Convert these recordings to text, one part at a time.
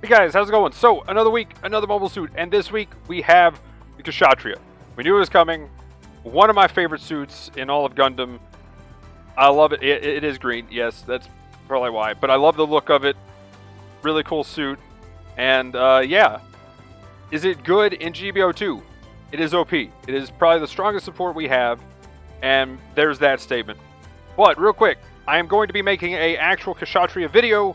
Hey guys, how's it going? So, another week, another mobile suit, and this week we have the Kshatriya. We knew it was coming. One of my favorite suits in all of Gundam. I love it. It is green, yes, that's probably why. But I love the look of it. Really cool suit. And, yeah. Is it good in GBO2? It is OP. It is probably the strongest support we have. And there's that statement. But, real quick, I am going to be making a actual Kshatriya video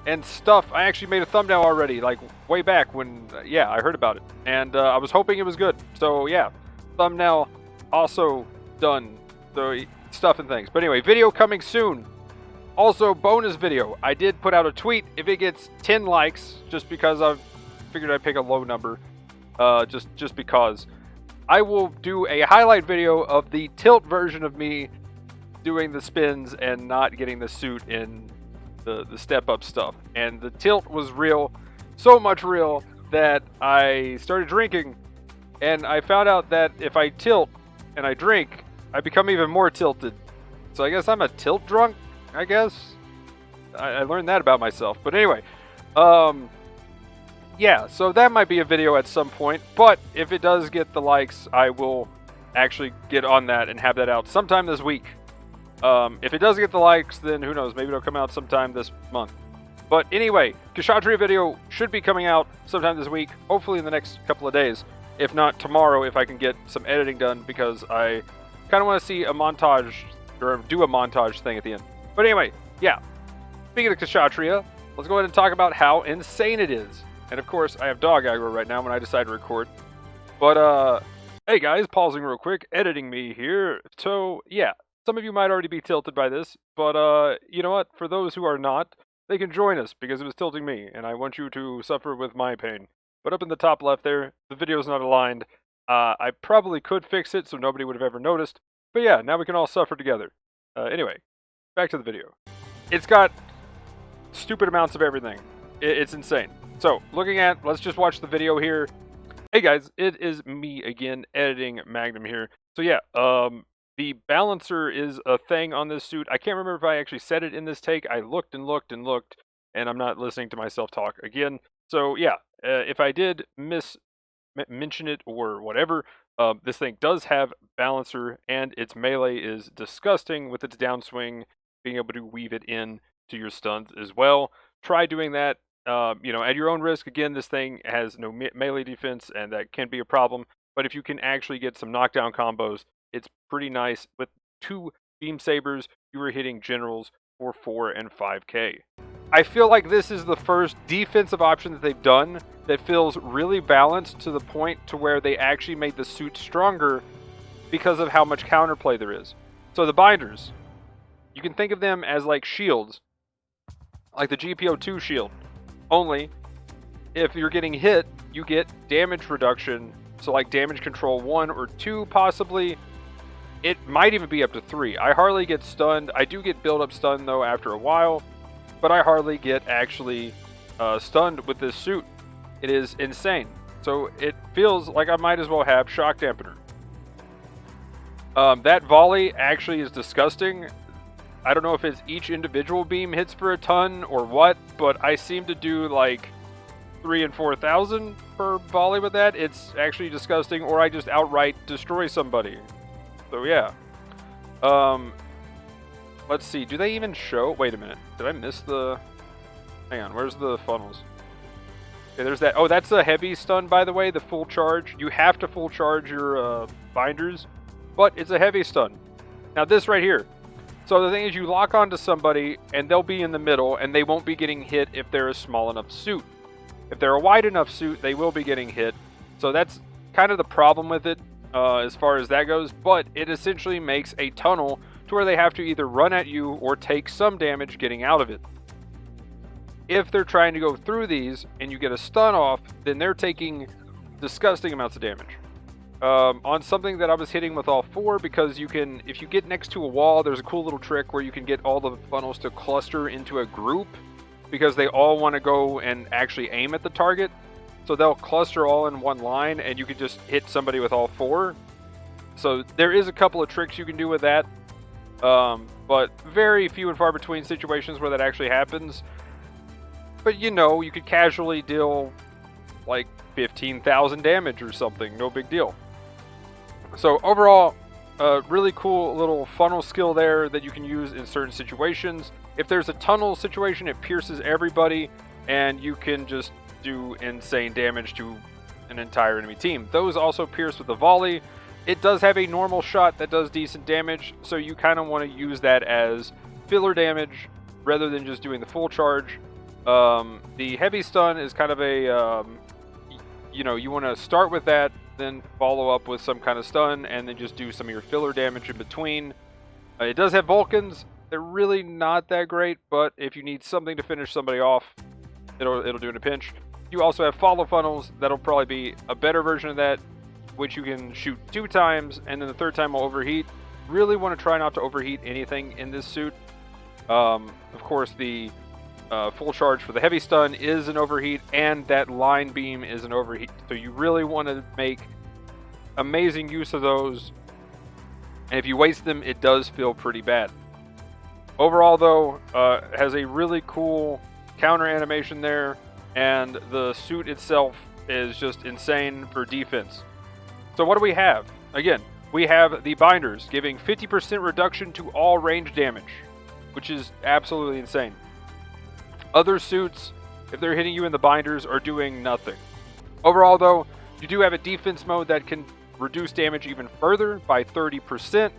and stuff. I actually made a thumbnail already, like way back when, yeah, I heard about it. And I was hoping it was good. So, yeah, thumbnail also done. So, stuff and things. But anyway, video coming soon. Also, bonus video. I did put out a tweet. If it gets 10 likes, just because I figured I'd pick a low number, just because, I will do a highlight video of the tilt version of me doing the spins and not getting the suit in the step-up stuff. And the tilt was real, so much real, that I started drinking, and I found out that if I tilt and I drink, I become even more tilted. So I guess I'm a tilt drunk, I guess? I learned that about myself. But anyway, yeah, so that might be a video at some point, but if it does get the likes, I will actually get on that and have that out sometime this week. If it does get the likes, then who knows, maybe it'll come out sometime this month. But anyway, Kshatriya video should be coming out sometime this week, hopefully in the next couple of days. If not tomorrow, if I can get some editing done, because I kind of want to see a montage, or do a montage thing at the end. But anyway, yeah. Speaking of Kshatriya, let's go ahead and talk about how insane it is. And of course, I have dog aggro right now when I decide to record. But, hey guys, pausing real quick, editing me here. So, yeah. Some of you might already be tilted by this, but you know what? For those who are not, they can join us because it was tilting me, and I want you to suffer with my pain. But up in the top left there, the video's not aligned. I probably could fix it so nobody would have ever noticed. But yeah, now we can all suffer together. Anyway, back to the video. It's got stupid amounts of everything. It's insane. So, let's just watch the video here. Hey guys, it is me again, editing Magnum here. So yeah, the balancer is a thing on this suit. I can't remember if I actually said it in this take. I looked and looked and looked, and I'm not listening to myself talk again. So yeah, if I did mention it or whatever, this thing does have balancer, and its melee is disgusting with its downswing, being able to weave it in to your stuns as well. Try doing that, you know, at your own risk. Again, this thing has no melee defense, and that can be a problem. But if you can actually get some knockdown combos, it's pretty nice. With 2 beam sabers, you are hitting generals for 4 and 5k. I feel like this is the first defensive option that they've done that feels really balanced to the point to where they actually made the suit stronger because of how much counterplay there is. So the binders, you can think of them as like shields, like the GBO2 shield. Only, if you're getting hit, you get damage reduction. So like damage control 1 or 2 possibly. It might even be up to 3. I hardly get stunned. I do get build-up stun, though, after a while. But I hardly get actually stunned with this suit. It is insane. So it feels like I might as well have shock dampener. That volley actually is disgusting. I don't know if it's each individual beam hits for a ton or what, but I seem to do like 3,000 and 4,000 per volley with that. It's actually disgusting, or I just outright destroy somebody. So yeah, let's see, do they even show, wait a minute, did I miss the, hang on, where's the funnels? Okay, there's that. Oh, that's a heavy stun, by the way, the full charge. You have to full charge your binders, but it's a heavy stun. Now this right here, so the thing is, you lock onto somebody and they'll be in the middle and they won't be getting hit if they're a small enough suit. If they're a wide enough suit, they will be getting hit. So that's kind of the problem with it. As far as that goes, but it essentially makes a tunnel to where they have to either run at you or take some damage getting out of it. If they're trying to go through these and you get a stun off, then they're taking disgusting amounts of damage. On something that I was hitting with all 4, because you can, if you get next to a wall, there's a cool little trick where you can get all the funnels to cluster into a group, because they all want to go and actually aim at the target. So they'll cluster all in one line, and you can just hit somebody with all 4. So there is a couple of tricks you can do with that. But very few and far between situations where that actually happens. But you know, you could casually deal like 15,000 damage or something, no big deal. So overall, really cool little funnel skill there that you can use in certain situations. If there's a tunnel situation, it pierces everybody, and you can just do insane damage to an entire enemy team. Those also pierce with the volley. It does have a normal shot that does decent damage, so you kind of want to use that as filler damage rather than just doing the full charge. The heavy stun is kind of a, you want to start with that, then follow up with some kind of stun, and then just do some of your filler damage in between. It does have Vulcans. They're really not that great, but if you need something to finish somebody off, it'll do in a pinch. You also have follow funnels. That'll probably be a better version of that, which you can shoot 2 times, and then the 3rd time will overheat. Really want to try not to overheat anything in this suit. Of course, the full charge for the heavy stun is an overheat, and that line beam is an overheat. So you really want to make amazing use of those, and if you waste them, it does feel pretty bad. Overall, though, has a really cool counter animation there, and the suit itself is just insane for defense. So what do we have? Again, we have the binders giving 50% reduction to all range damage, which is absolutely insane. Other suits, if they're hitting you in the binders, are doing nothing. Overall, though, you do have a defense mode that can reduce damage even further by 30%,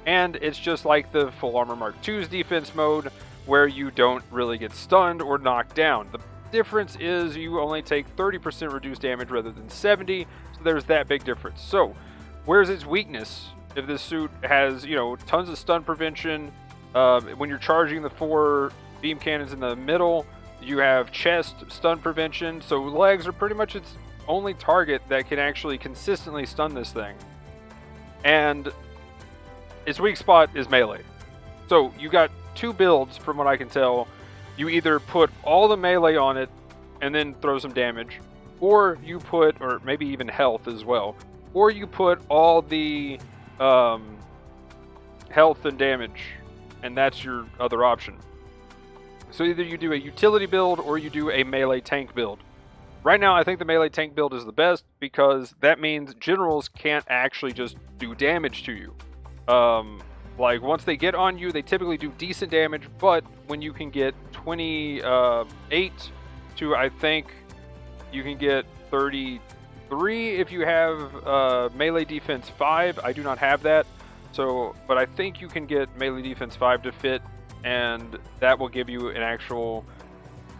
and it's just like the Full Armor Mark II's defense mode, where you don't really get stunned or knocked down. The difference is you only take 30% reduced damage rather than 70%, so there's that big difference. So, where's its weakness? If this suit has, tons of stun prevention, when you're charging the 4 beam cannons in the middle, you have chest stun prevention, so legs are pretty much its only target that can actually consistently stun this thing. And its weak spot is melee. So you got 2 builds from what I can tell. You either put all the melee on it and then throw some damage, or you put, or maybe even health as well, or you put all the health and damage, and that's your other option. So either you do a utility build or you do a melee tank build. Right now, I think the melee tank build is the best because that means generals can't actually just do damage to you. Like, once they get on you, they typically do decent damage, but when you can get 28 to, I think, you can get 33 if you have melee defense 5. I do not have that, so, but I think you can get melee defense 5 to fit, and that will give you an actual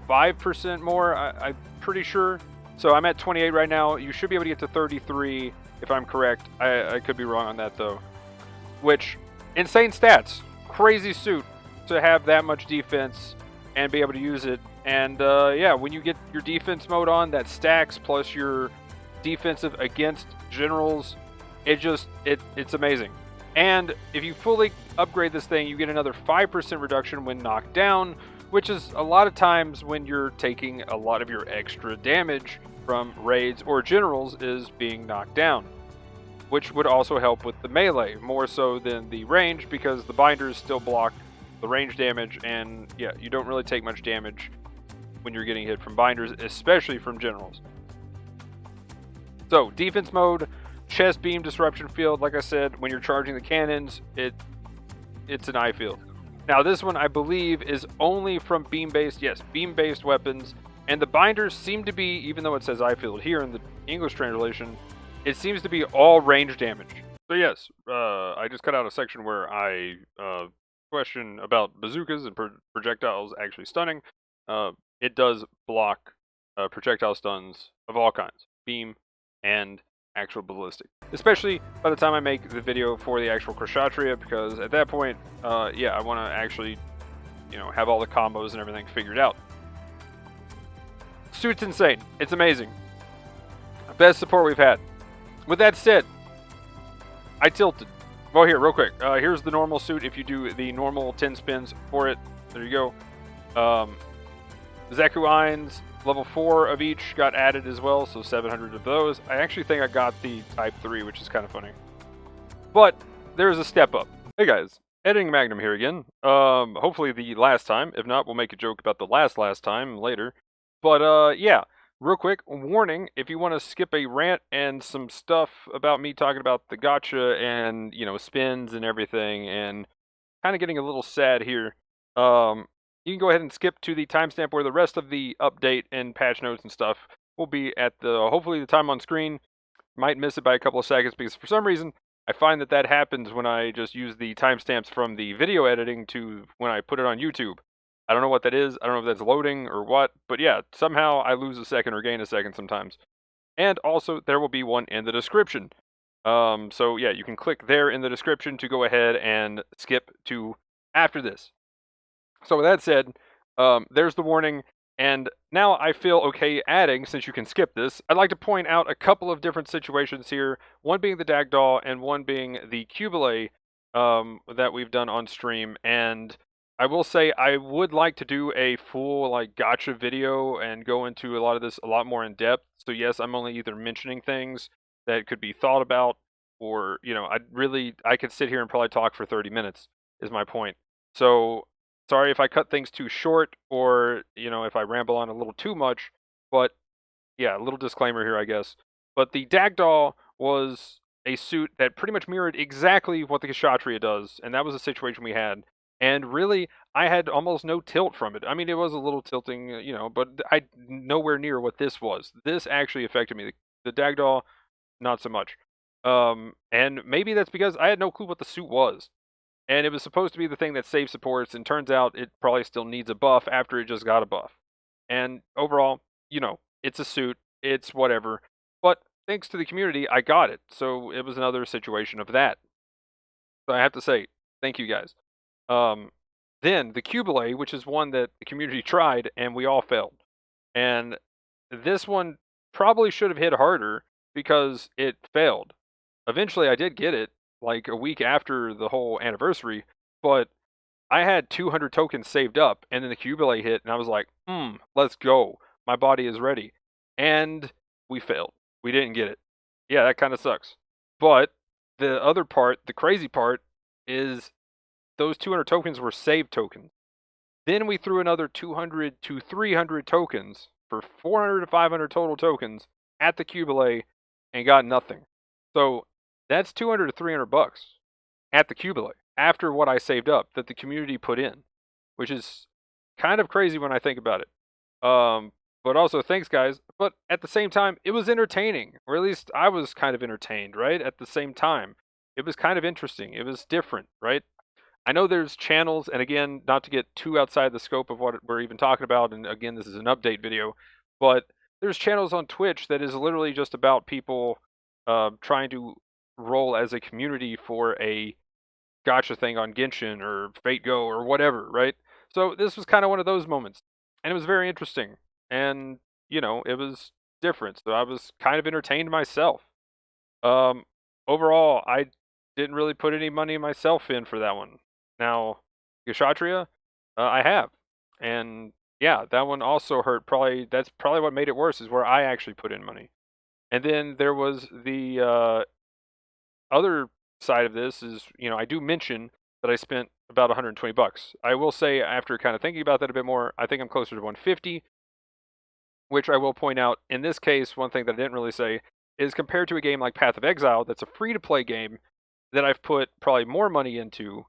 5% more, I'm pretty sure. So I'm at 28 right now. You should be able to get to 33 if I'm correct. I could be wrong on that though. Which, insane stats. Crazy suit to have that much defense and be able to use it. And yeah, when you get your defense mode on, that stacks plus your defensive against generals, it's amazing. And if you fully upgrade this thing, you get another 5% reduction when knocked down, which is a lot of times when you're taking a lot of your extra damage from raids or generals is being knocked down, which would also help with the melee, more so than the range, because the binders still block the range damage, and yeah, you don't really take much damage when you're getting hit from binders, especially from generals. So, defense mode, chest beam disruption field, like I said, when you're charging the cannons, it's an eye field. Now this one I believe is only from beam-based, yes, beam-based weapons, and the binders seem to be, even though it says eye field here in the English translation, it seems to be all range damage. So yes, I just cut out a section where I question about bazookas and projectiles actually stunning. It does block projectile stuns of all kinds, beam and actual ballistic, especially by the time I make the video for the actual Kshatriya, because at that point, yeah, I want to actually, have all the combos and everything figured out. Suit's insane. It's amazing. Best support we've had. With that said, I tilted. Well, here, real quick. Here's the normal suit if you do the normal 10 spins for it. There you go. Zeku Eins, level 4 of each got added as well, so 700 of those. I actually think I got the Type 3, which is kind of funny. But there's a step up. Hey guys, Editing Magnum here again. Hopefully the last time. If not, we'll make a joke about the last time later. But yeah, real quick warning: if you want to skip a rant and some stuff about me talking about the gotcha and spins and everything, and kind of getting a little sad here, um, you can go ahead and skip to the timestamp where the rest of the update and patch notes and stuff will be at the hopefully the time on screen. Might miss it by a couple of seconds because for some reason I find that that happens when I just use the timestamps from the video editing to when I put it on YouTube. I don't know what that is. I don't know if that's loading or what, but yeah, somehow I lose a second or gain a second sometimes. And also, there will be one in the description. So yeah, you can click there in the description to go ahead and skip to after this. So with that said, there's the warning, and now I feel okay adding, since you can skip this, I'd like to point out a couple of different situations here, one being the Dagdaw and one being the Cubile that we've done on stream, and I will say I would like to do a full like gotcha video and go into a lot of this a lot more in depth. So yes, I'm only either mentioning things that could be thought about, or I could sit here and probably talk for 30 minutes is my point. So sorry if I cut things too short, or if I ramble on a little too much, but yeah, a little disclaimer here, I guess. But the Dagdaw was a suit that pretty much mirrored exactly what the Kshatriya does, and that was a situation we had. And really, I had almost no tilt from it. I mean, it was a little tilting, but I nowhere near what this was. This actually affected me. The Dagdaw, not so much. And maybe that's because I had no clue what the suit was. And it was supposed to be the thing that saves supports, and turns out it probably still needs a buff after it just got a buff. And overall, it's a suit, it's whatever. But thanks to the community, I got it. So it was another situation of that. So I have to say, thank you guys. Um, then the Cubile, which is one that the community tried and we all failed. And this one probably should have hit harder because it failed. Eventually, I did get it, like a week after the whole anniversary, but I had 200 tokens saved up, and then the Cubile hit, and I was like, let's go. My body is ready. And we failed. We didn't get it. Yeah, that kind of sucks. But the other part, the crazy part, is those 200 tokens were saved tokens. Then we threw another 200 to 300 tokens for 400 to 500 total tokens at the Cubile and got nothing. So that's 200 to 300 bucks at the Cubile after what I saved up that the community put in, which is kind of crazy when I think about it. But also thanks guys. But at the same time, it was entertaining, or at least I was kind of entertained, right? At the same time, it was kind of interesting. It was different, right? I know there's channels, and again, not to get too outside the scope of what we're even talking about, and again, this is an update video, but there's channels on Twitch that is literally just about people trying to roll as a community for a gotcha thing on Genshin or Fate Go or whatever, right? So this was kind of one of those moments, and it was very interesting, and it was different. So I was kind of entertained myself. Um, Overall, I didn't really put any money myself in for that one. Now, Kshatriya, I have, and yeah, that one also hurt. Probably that's probably what made it worse is where I actually put in money. And then there was the other side of this is, I do mention that I spent about 120 bucks. I will say after kind of thinking about that a bit more, I think I'm closer to 150, which I will point out in this case, one thing that I didn't really say is compared to a game like Path of Exile that's a free to play game that I've put probably more money into.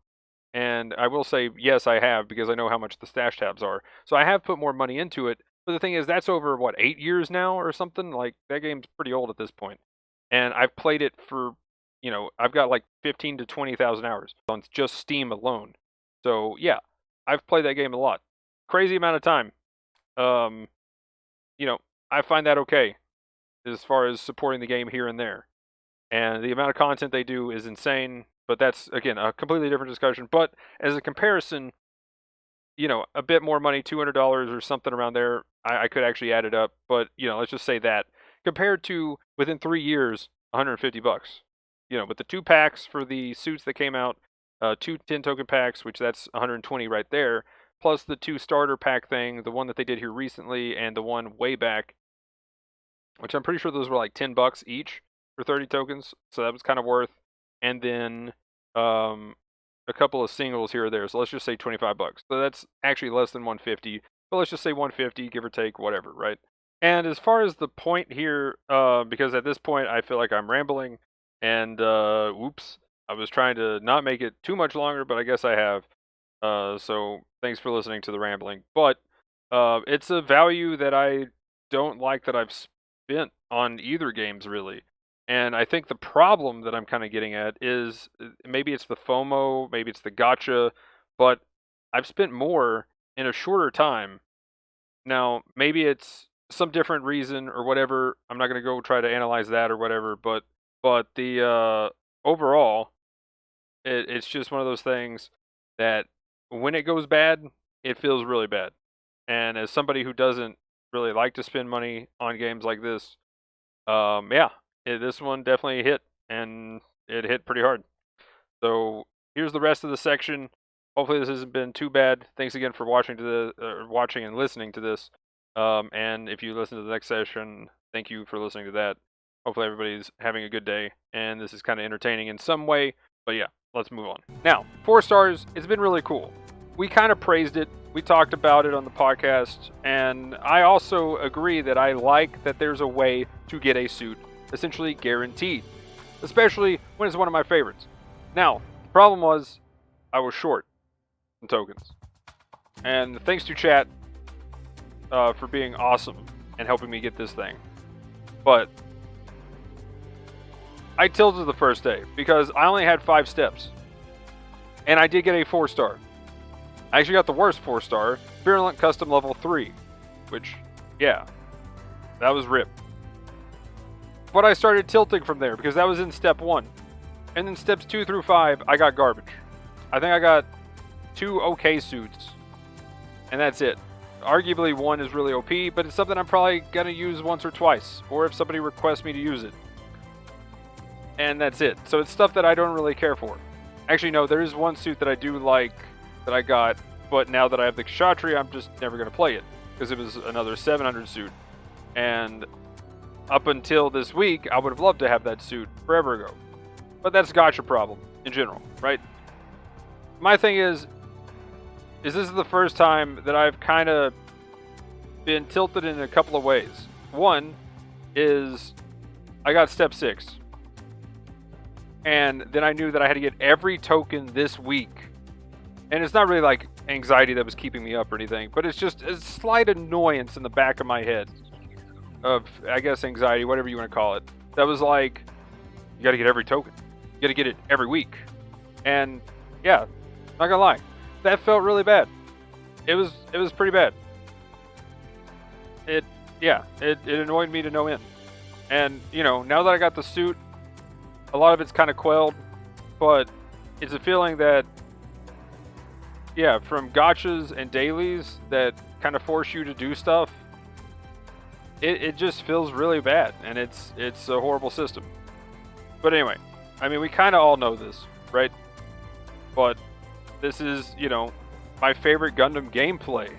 And I will say, yes, I have, because I know how much the stash tabs are. So I have put more money into it. But the thing is, that's over, what, 8 years now or something? Like, that game's pretty old at this point. And I've played it for, I've got like 15 to 20,000 hours on just Steam alone. So, yeah, I've played that game a lot. Crazy amount of time. Um, I find that okay as far as supporting the game here and there. And the amount of content they do is insane. But that's, again, a completely different discussion. But as a comparison, a bit more money, $200 or something around there, I could actually add it up. But, let's just say that. Compared to, within 3 years, 150 bucks. With the 2 packs for the suits that came out, 2 10 token packs, which that's 120 right there, plus the 2 starter pack thing, the one that they did here recently, and the one way back, which I'm pretty sure those were like 10 bucks each for 30 tokens. So that was kind of worth. And then a couple of singles here or there. So let's just say 25 bucks. So that's actually less than 150. but let's just say 150, give or take, whatever, right? And as far as the point here, because at this point I feel like I'm rambling, and whoops, I was trying to not make it too much longer, but I guess I have. So thanks for listening to the rambling. But it's a value that I don't like that I've spent on either games really. And I think the problem that I'm kind of getting at is maybe it's the FOMO, maybe it's the gotcha, but I've spent more in a shorter time. Now, maybe it's some different reason or whatever. I'm not going to go try to analyze that or whatever, but the overall, it's just one of those things that when it goes bad, it feels really bad. And as somebody who doesn't really like to spend money on games like this, yeah, this one definitely hit, and it hit pretty hard. So here's the rest of the section. Hopefully this hasn't been too bad. Thanks again for watching and listening to this. And if you listen to the next session, thank you for listening to that. Hopefully everybody's having a good day, and this is kind of entertaining in some way. But yeah, let's move on. Now, 4 stars, it's been really cool. We kind of praised it. We talked about it on the podcast, and I also agree that I like that there's a way to get a suit essentially guaranteed, especially when it's one of my favorites. Now, the problem was I was short some tokens. And thanks to chat for being awesome and helping me get this thing. But I tilted the first day because I only had 5 steps. And I did get a 4 star. I actually got the worst 4 star, Virulent Custom Level 3. Which, yeah, that was rip. But I started tilting from there because that was in step 1. And then steps 2 through 5, I got garbage. I think I got 2 okay suits. And that's it. Arguably 1 is really OP, but it's something I'm probably going to use once or twice. Or if somebody requests me to use it. And that's it. So it's stuff that I don't really care for. Actually, no, there is one suit that I do like that I got. But now that I have the Kshatriya, I'm just never going to play it. Because it was another 700 suit. And up until this week, I would have loved to have that suit forever ago. But that's a gotcha problem in general, right? My thing is this is the first time that I've kind of been tilted in a couple of ways. One is I got step 6. And then I knew that I had to get every token this week. And it's not really like anxiety that was keeping me up or anything, but it's just a slight annoyance in the back of my head of, I guess, anxiety, whatever you want to call it. That was like, you got to get every token. You got to get it every week. And yeah, not gonna lie, that felt really bad. It was pretty bad. It annoyed me to no end. And, you know, now that I got the suit, a lot of it's kind of quelled, but it's a feeling that, yeah, from gotchas and dailies that kind of force you to do stuff, it just feels really bad, and it's a horrible system. But anyway, I mean, we kind of all know this, right? But this is, you know, my favorite Gundam gameplay.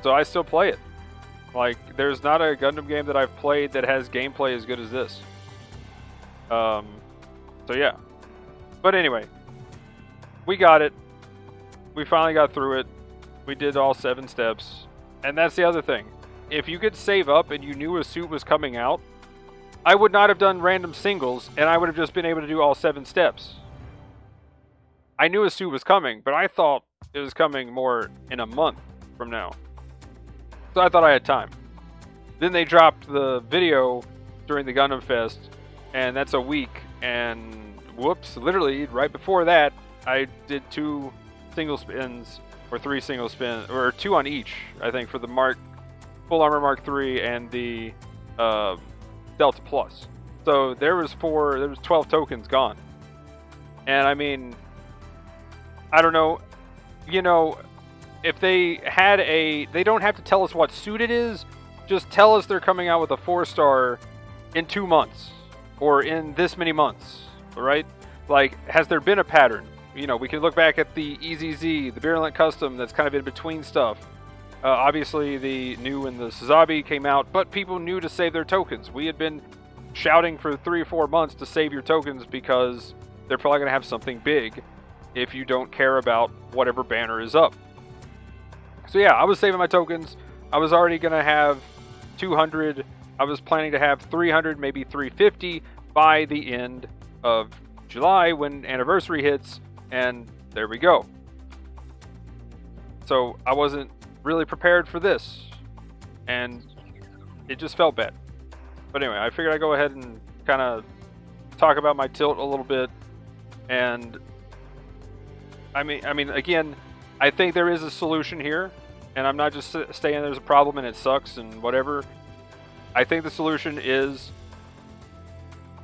So I still play it. Like, there's not a Gundam game that I've played that has gameplay as good as this. So yeah. But anyway, we got it. We finally got through it. We did all 7 steps. And that's the other thing. If you could save up and you knew a suit was coming out, I would not have done random singles, and I would have just been able to do all 7 steps. I knew a suit was coming, but I thought it was coming more in a month from now. So I thought I had time. Then they dropped the video during the Gundam Fest, and that's a week, and whoops, literally right before that, I did 2 single spins, or 3 single spins, or 2 on each, I think, for the Full Armor Mark III and the Delta Plus. So there was 12 tokens gone. And I mean, I don't know, you know, if they don't have to tell us what suit it is, just tell us they're coming out with a 4-star in 2 months, or in this many months, right? Like, has there been a pattern? You know, we can look back at the EZZ, the Virulent Custom that's kind of in between stuff. Obviously, the new and the Suzabi came out, but people knew to save their tokens. We had been shouting for 3 or 4 months to save your tokens because they're probably going to have something big if you don't care about whatever banner is up. So yeah, I was saving my tokens. I was already going to have 200. I was planning to have 300, maybe 350 by the end of July when anniversary hits, and there we go. So I wasn't really prepared for this, and it just felt bad. But anyway, I figured I'd go ahead and kind of talk about my tilt a little bit. And I mean, again, I think there is a solution here, and I'm not just saying there's a problem and it sucks and whatever. I think the solution is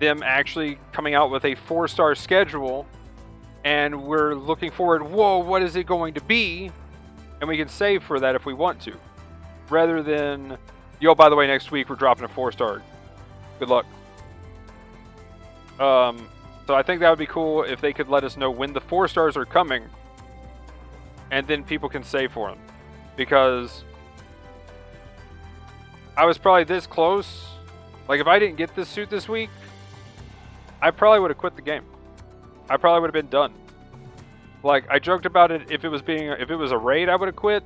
them actually coming out with a 4-star schedule, and we're looking forward, whoa, what is it going to be? And we can save for that if we want to. Rather than, yo, by the way, next week we're dropping a 4-star. Good luck. So I think that would be cool if they could let us know when the 4-stars are coming, and then people can save for them. Because I was probably this close. Like, if I didn't get this suit this week, I probably would have quit the game. I probably would have been done. Like, I joked about it, if it was a raid, I would have quit.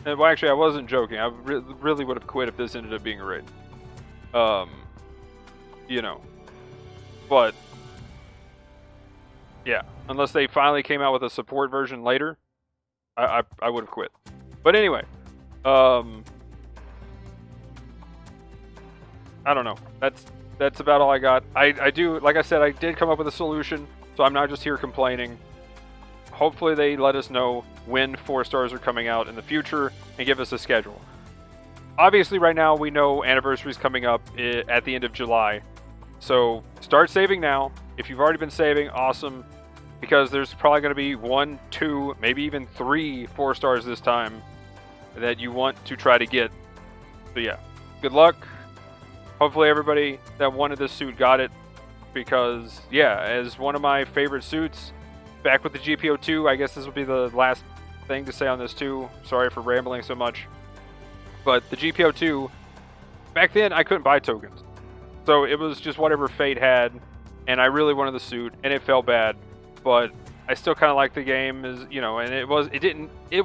And, well, actually, I wasn't joking. I really would have quit if this ended up being a raid. You know. But, yeah. Unless they finally came out with a support version later, I would have quit. But anyway, I don't know. That's about all I got. I do, like I said, I did come up with a solution, so I'm not just here complaining. Hopefully they let us know when 4-stars are coming out in the future and give us a schedule. Obviously, right now we know anniversary's coming up at the end of July, so start saving now. If you've already been saving, awesome, because there's probably going to be 1, 2, maybe even 3 4-stars this time that you want to try to get. So yeah, good luck. Hopefully everybody that wanted this suit got it, because yeah, as one of my favorite suits, back with the GBO2, I guess this will be the last thing to say on this too. Sorry for rambling so much. But the GBO2, back then I couldn't buy tokens. So it was just whatever fate had, and I really wanted the suit, and it felt bad. But I still kind of like the game, as you know, and it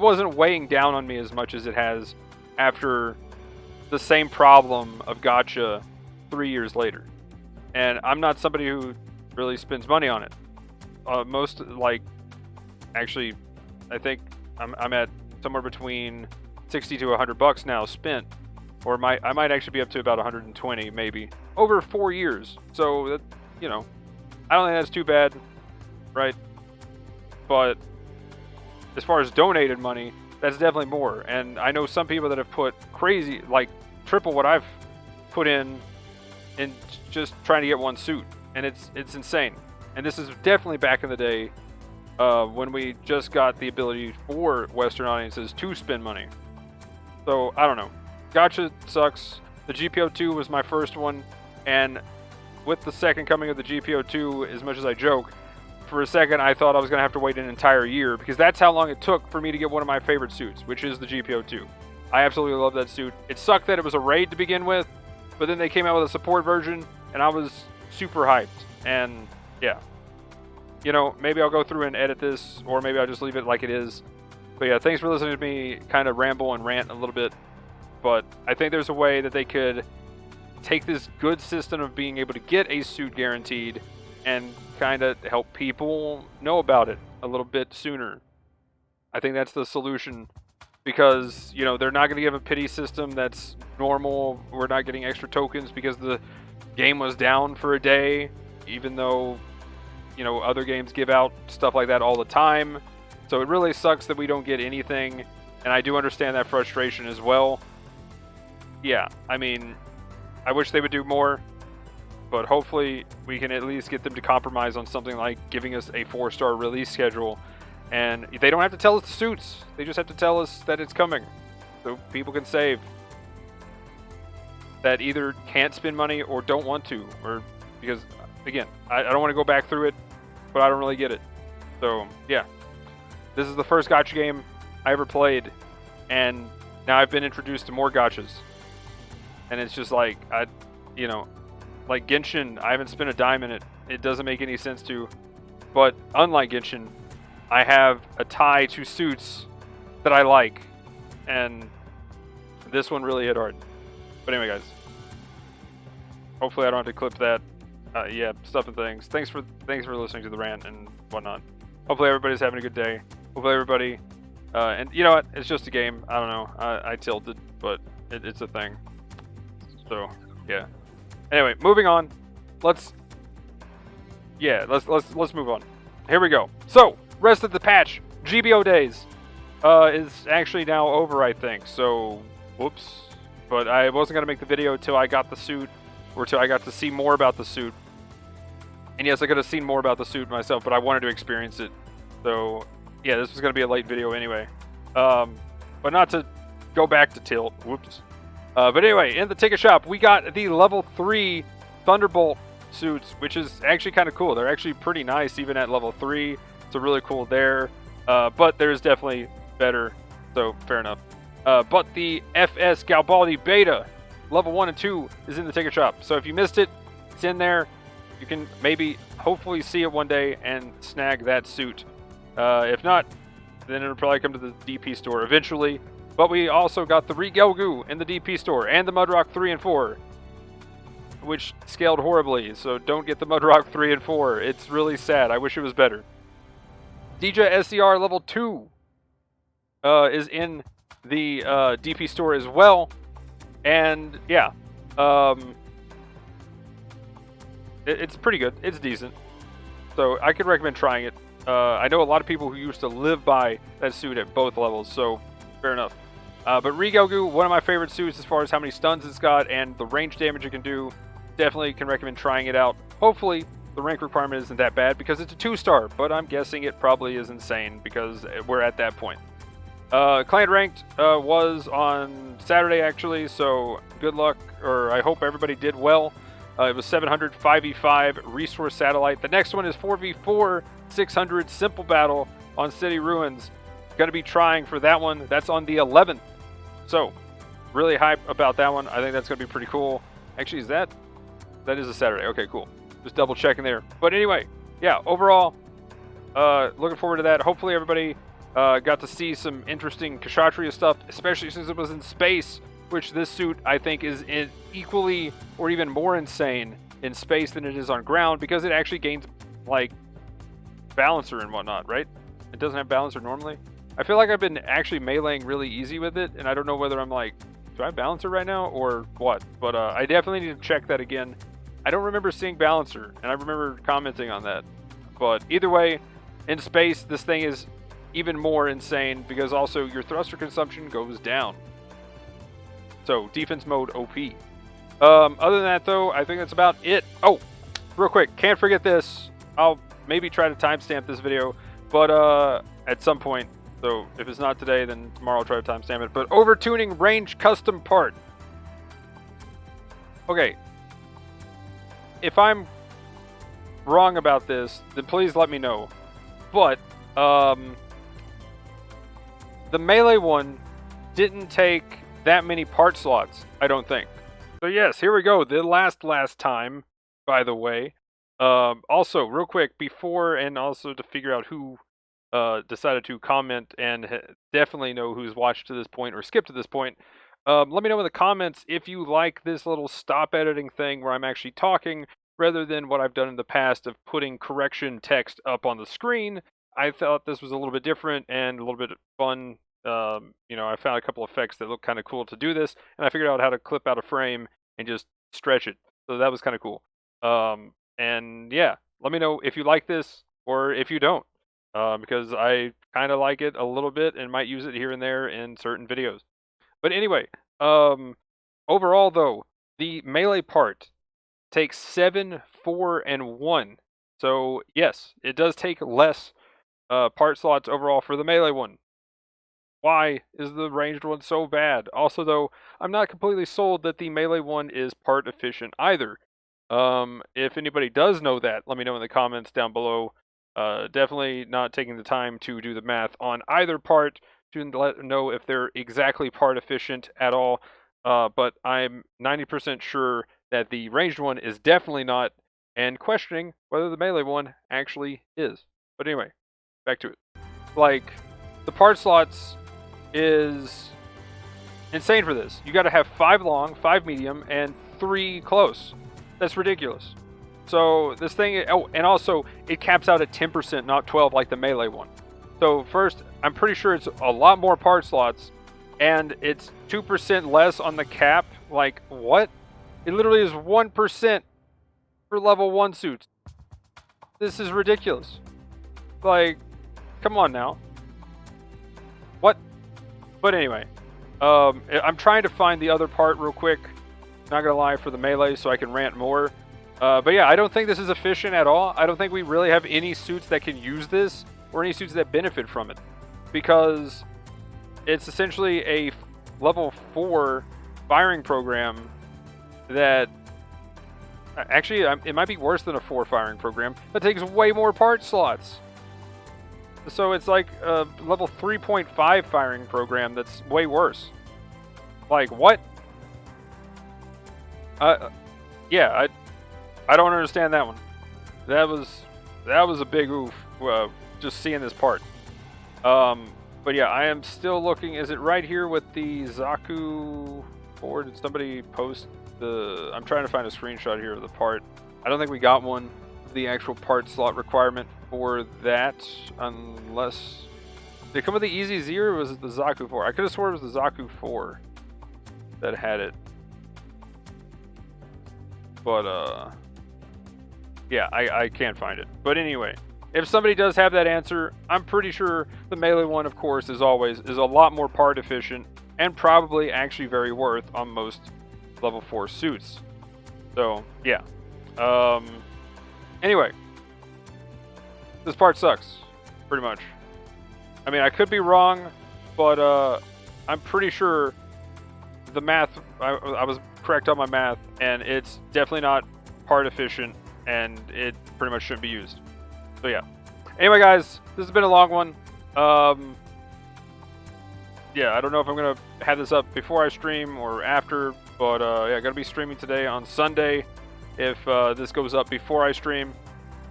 wasn't weighing down on me as much as it has after the same problem of gacha 3 years later. And I'm not somebody who really spends money on it. Most, like, actually, I think I'm at somewhere between 60 to $100 now spent, or I might actually be up to about 120 maybe over 4 years. So that, you know, I don't think that's too bad, right? But as far as donated money, that's definitely more. And I know some people that have put crazy, like triple what I've put in just trying to get one suit, and it's insane. And this is definitely back in the day when we just got the ability for Western audiences to spend money. So, I don't know. Gacha sucks. The GBO2 was my first one, and with the second coming of the GBO2, as much as I joke, for a second I thought I was going to have to wait an entire year, because that's how long it took for me to get one of my favorite suits, which is the GBO2. I absolutely love that suit. It sucked that it was a raid to begin with, but then they came out with a support version, and I was super hyped. And yeah, you know, maybe I'll go through and edit this, or maybe I'll just leave it like it is. But yeah, thanks for listening to me kind of ramble and rant a little bit. But I think there's a way that they could take this good system of being able to get a suit guaranteed and kind of help people know about it a little bit sooner. I think that's the solution, because, you know, they're not going to give a pity system that's normal. We're not getting extra tokens because the game was down for a day, even though, you know, other games give out stuff like that all the time. So it really sucks that we don't get anything, and I do understand that frustration as well. Yeah, I mean, I wish they would do more, but hopefully we can at least get them to compromise on something like giving us a 4-star release schedule. And they don't have to tell us the suits, they just have to tell us that it's coming, so people can save that either can't spend money or don't want to, or because, again, I don't want to go back through it, but I don't really get it. So yeah, this is the first gacha game I ever played, and now I've been introduced to more gachas, and it's just like, you know, like Genshin, I haven't spent a dime in it. It doesn't make any sense to, but unlike Genshin, I have a tie to suits that I like, and this one really hit hard. But anyway, guys, hopefully I don't have to clip that. Yeah, stuff and things. Thanks for listening to the rant and whatnot. Hopefully everybody's having a good day. Hopefully everybody, and you know what? It's just a game. I don't know. I tilted, but it's a thing. So yeah. Anyway, moving on. Let's move on. Here we go. So, rest of the patch, GBO days, is actually now over, I think. So, whoops. But I wasn't gonna make the video till I got the suit, or till I got to see more about the suit. And yes, I could have seen more about the suit myself, but I wanted to experience it. So, yeah, this was gonna be a late video anyway. But not to go back to tilt. Whoops. But anyway, in the ticket shop, we got the level 3 Thunderbolt suits, which is actually kind of cool. They're actually pretty nice even at level 3. So really cool there. But there's definitely better. So fair enough. But the FS Garibaldi Beta level 1 and 2 is in the ticket shop. So if you missed it, it's in there. You can maybe hopefully see it one day and snag that suit. If not, then it'll probably come to the DP store eventually. But we also got the Regelgu in the DP store and the Mudrock 3 and 4, which scaled horribly. So don't get the Mudrock 3 and 4. It's really sad. I wish it was better. DJ SCR level 2 is in the DP store as well. And yeah, it's pretty good. It's decent. So I could recommend trying it. I know a lot of people who used to live by that suit at both levels, so fair enough. But Regelgu, one of my favorite suits as far as how many stuns it's got and the range damage it can do. Definitely can recommend trying it out. Hopefully, the rank requirement isn't that bad because it's a 2-star, but I'm guessing it probably is insane because we're at that point. Client ranked was on Saturday actually, so good luck, or I hope everybody did well. It was 700 5v5 resource satellite. The next one is 4v4 600 simple battle on city ruins. Going to be trying for that one. That's on the 11th. So, really hype about that one. I think that's going to be pretty cool. Actually, that is a Saturday. Okay, cool. Just double checking there. But anyway, yeah, overall, looking forward to that. Hopefully everybody got to see some interesting Kshatriya stuff, especially since it was in space, which this suit, I think, is equally or even more insane in space than it is on ground because it actually gains, like, balancer and whatnot, right? It doesn't have balancer normally. I feel like I've been actually meleeing really easy with it, and I don't know whether I'm like, do I have balancer right now or what? But I definitely need to check that again. I don't remember seeing balancer, and I remember commenting on that. But either way, in space, this thing is even more insane because also your thruster consumption goes down. So defense mode OP. Other than that, though, I think that's about it. Oh, real quick, can't forget this. I'll maybe try to timestamp this video, but at some point. So if it's not today, then tomorrow I'll try to timestamp it. But overtuning range custom part. Okay. If I'm wrong about this, then please let me know. But the melee one didn't take that many part slots, I don't think. So yes, here we go. The last time, by the way. Also, real quick, before and also to figure out who decided to comment and definitely know who's watched to this point or skipped to this point. Let me know in the comments if you like this little stop editing thing where I'm actually talking rather than what I've done in the past of putting correction text up on the screen. I thought this was a little bit different and a little bit fun. You know, I found a couple effects that look kind of cool to do this, and I figured out how to clip out a frame and just stretch it. So that was kind of cool. And yeah, let me know if you like this or if you don't. Because I kind of like it a little bit and might use it here and there in certain videos. But anyway, overall though, the melee part takes 7, 4, and 1. So yes, it does take less part slots overall for the melee one. Why is the ranged one so bad? Also though, I'm not completely sold that the melee one is part efficient either. If anybody does know that, let me know in the comments down below. Definitely not taking the time to do the math on either part to let know if they're exactly part efficient at all. But I'm 90% sure that the ranged one is definitely not, and questioning whether the melee one actually is. But anyway, back to it. Like, the part slots is insane for this. You got to have 5 long, 5 medium, and 3 close. That's ridiculous. So this thing, oh, and also it caps out at 10%, not 12 like the melee one. So first, I'm pretty sure it's a lot more part slots, and it's 2% less on the cap. Like, what? It literally is 1% for level 1 suits. This is ridiculous. Like, come on now. What? But anyway, I'm trying to find the other part real quick. Not gonna lie, for the melee, so I can rant more. But yeah, I don't think this is efficient at all. I don't think we really have any suits that can use this, or any suits that benefit from it, because it's essentially a level 4 firing program that actually it might be worse than a 4 firing program that takes way more part slots. So it's like a level 3.5 firing program that's way worse. Like, what? Yeah, I don't understand that one. That was a big oof. Just seeing this part. But yeah, I am still looking. Is it right here with the Zaku 4? Did somebody post the... I'm trying to find a screenshot here of the part. I don't think we got one. The actual part slot requirement for that, unless... Did it come with the Easy Z, or was it the Zaku 4? I could have sworn it was the Zaku 4 that had it. But, yeah, I can't find it. But anyway, if somebody does have that answer, I'm pretty sure the melee one, of course, as always, is a lot more part efficient and probably actually very worth on most level 4 suits. So, yeah. Anyway, this part sucks, pretty much. I mean, I could be wrong, but I'm pretty sure the math, I was correct on my math, and it's definitely not part efficient, and it pretty much shouldn't be used. So yeah. Anyway, guys, this has been a long one. Yeah, I don't know if I'm going to have this up before I stream or after, but yeah, I'm going to be streaming today on Sunday. If this goes up before I stream,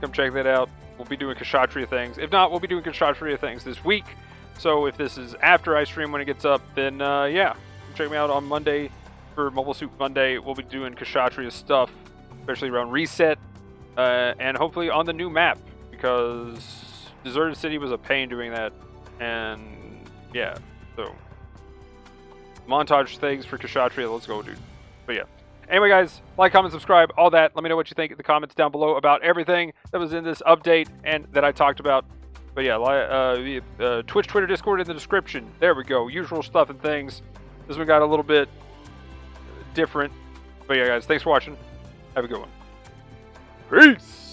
come check that out. We'll be doing Kshatriya things. If not, we'll be doing Kshatriya things this week. So if this is after I stream when it gets up, then yeah, check me out on Monday for Mobile Suit Monday. We'll be doing Kshatriya stuff, especially around Reset, and hopefully on the new map, because Deserted City was a pain doing that. And yeah, so montage things for Kshatriya. Let's go, dude. But yeah. Anyway, guys, like, comment, subscribe, all that. Let me know what you think in the comments down below about everything that was in this update and that I talked about. But yeah, Twitch, Twitter, Discord in the description. There we go. Usual stuff and things. This one got a little bit different. But yeah, guys, thanks for watching. Have a good one. Peace.